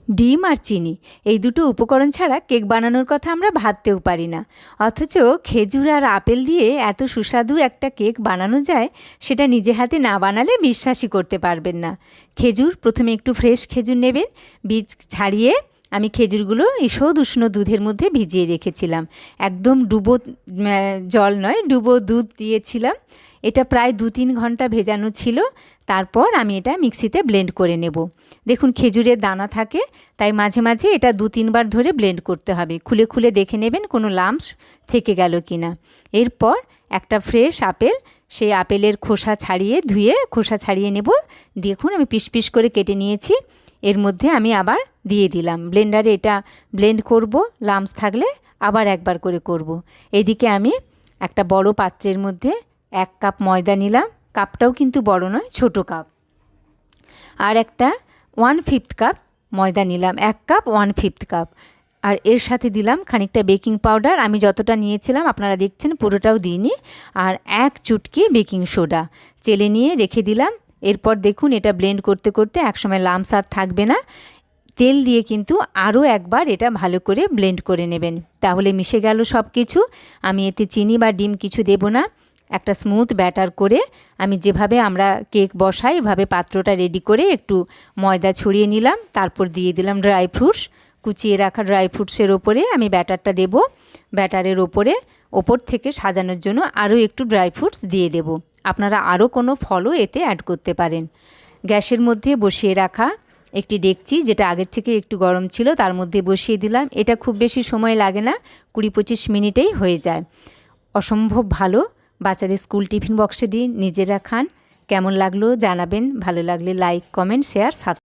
ডিম আর চিনি এই দুটো উপকরণ ছাড়া কেক বানানোর কথা আমরা ভাবতেও পারি না। অথচ খেজুর আর আপেল দিয়ে এত সুস্বাদু একটা কেক বানানো যায়, সেটা নিজে হাতে না বানালে বিশ্বাসই করতে পারবেন না। খেজুর প্রথমে একটু ফ্রেশ খেজুর নেবেন, বীজ ছাড়িয়ে আমি খেজুরগুলো ঈষৎ উষ্ণ দুধের মধ্যে ভিজিয়ে রেখেছিলাম। একদম ডুবো জল নয়, ডুবো দুধ দিয়েছিলাম। এটা প্রায় 2-3 ঘন্টা ভেজানো ছিল। তারপর আমি এটা মিক্সিতে ব্লেন্ড করে নেব। দেখুন খেজুরের দানা থাকে, তাই মাঝে মাঝে এটা 2-3 বার ধরে ব্লেন্ড করতে হবে। খুলে খুলে দেখে নেবেন কোনো লাম্পস থেকে গেল কি না। এরপর একটা ফ্রেশ আপেল, সেই আপেলের খোসা ছাড়িয়ে ধুয়ে খোসা ছাড়িয়ে নেব। দেখুন আমি পিস পিস করে কেটে নিয়েছি। এর মধ্যে আমি আবার দিয়ে দিলাম ব্লেন্ডারে। এটা ব্লেন্ড করব, লাম্পস থাকলে আবার একবার করে করব। এদিকে আমি একটা বড় পাত্রের মধ্যে 1 কাপ ময়দা নিলাম। কাপটাও কিন্তু বড় নয়, ছোট কাপ। আর একটা 1/5 কাপ ময়দা নিলাম, 1 কাপ 1/5 কাপ। আর এর সাথে দিলাম খানিকটা বেকিং পাউডার। আমি যতটা নিয়েছিলাম আপনারা দেখছেন পুরোটাও দিইনি। আর 1 চুটকি বেকিং সোডা চেলে নিয়ে রেখে দিলাম। এরপর দেখুন এটা ব্লেন্ড করতে করতে একসময় লাম্পস আর থাকবে না। তেল দিয়ে কিন্তু আরও একবার এটা ভালো করে ব্লেন্ড করে নেবেন, তাহলে মিশে গেল সব কিছু। আমি এতে চিনি বা ডিম কিছু দেব না। একটা স্মুথ ব্যাটার করে আমি যেভাবে আমরা কেক বসাই এভাবে পাত্রটা রেডি করে একটু ময়দা ছড়িয়ে নিলাম। তারপর দিয়ে দিলাম ড্রাই ফ্রুটস। কুচিয়ে রাখা ড্রাই ফ্রুটসের ওপরে আমি ব্যাটারটা দেব। ব্যাটারের ওপর থেকে সাজানোর জন্য আরও একটু ড্রাই ফ্রুটস দিয়ে দেব। আপনারা আরও কোনো ফলও এতে অ্যাড করতে পারেন। গ্যাসের মধ্যে বসিয়ে রাখা একটি ডেকচি, যেটা আগের থেকে একটু গরম ছিল, তার মধ্যে বসিয়ে দিলাম। এটা খুব বেশি সময় লাগে না, 20-25 মিনিটেই হয়ে যায়। অসম্ভব ভালো। বাচ্চাদের স্কুল টিফিন বক্সে দিয়ে নিজেরা খান। কেমন লাগলো জানাবেন। ভালো লাগলে লাইক, কমেন্ট, শেয়ার, সাবস্ক্রাইব।